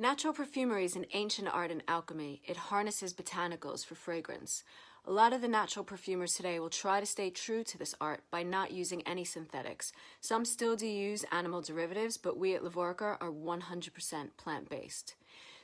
Natural perfumery is an ancient art in alchemy. It harnesses botanicals for fragrance. A lot of the natural perfumers today will try to stay true to this art by not using any synthetics. Some still do use animal derivatives, but we at Levorica are 100% plant-based.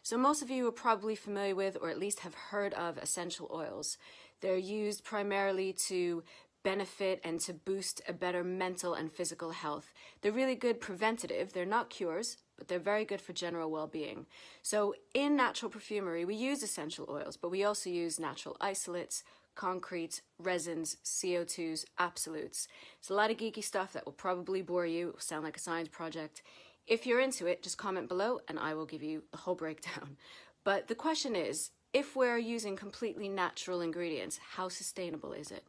So most of you are probably familiar with, or at least have heard of, essential oils. They're used primarily to benefit and to boost a better mental and physical health. They're really good preventative. They're not cures, but they're very good for general well-being. So in natural perfumery, we use essential oils, but we also use natural isolates, concretes, resins, CO2s, absolutes. It's a lot of geeky stuff that will probably bore you. It will sound like a science project. If you're into it, just comment below and I will give you the whole breakdown. But the question is, if we're using completely natural ingredients, how sustainable is it?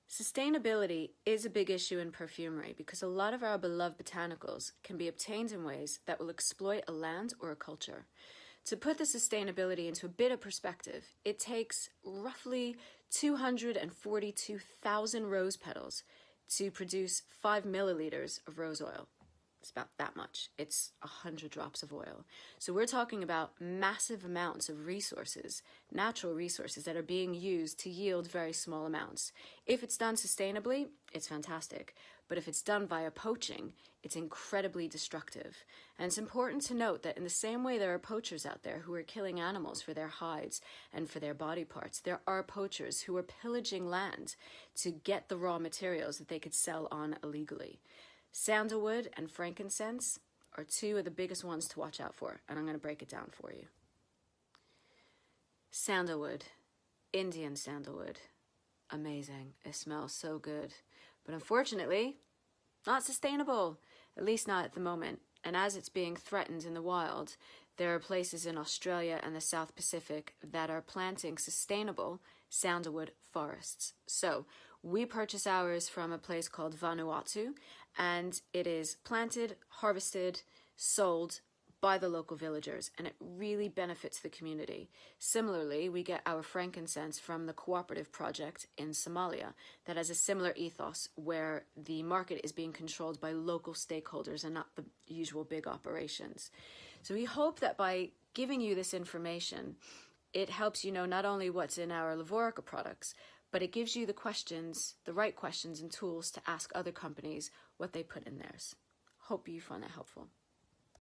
Sustainability is a big issue in perfumery because a lot of our beloved botanicals can be obtained in ways that will exploit a land or a culture. To put the sustainability into a bit of perspective, it takes roughly 242,000 rose petals to produce 5 milliliters of rose oil. It's about that much. It's 100 drops of oil. So we're talking about massive amounts of resources, natural resources that are being used to yield very small amounts. If it's done sustainably, it's fantastic. But if it's done via poaching, it's incredibly destructive. And it's important to note that in the same way there are poachers out there who are killing animals for their hides and for their body parts, there are poachers who are pillaging land to get the raw materials that they could sell on illegally. Sandalwood and frankincense are two of the biggest ones to watch out for, and I'm going to break it down for you. Sandalwood, Indian sandalwood, amazing. It smells so good, but unfortunately, not sustainable, at least not at the moment. And as it's being threatened in the wild, there are places in Australia and the South Pacific that are planting sustainable sandalwood forests. So we purchase ours from a place called Vanuatu, and it is planted, harvested, sold by the local villagers, and it really benefits the community. Similarly, we get our frankincense from the cooperative project in Somalia that has a similar ethos where the market is being controlled by local stakeholders and not the usual big operations. So we hope that by giving you this information, it helps you know not only what's in our Levorica products, but it gives you the questions, the right questions and tools to ask other companies what they put in theirs. Hope you find that helpful.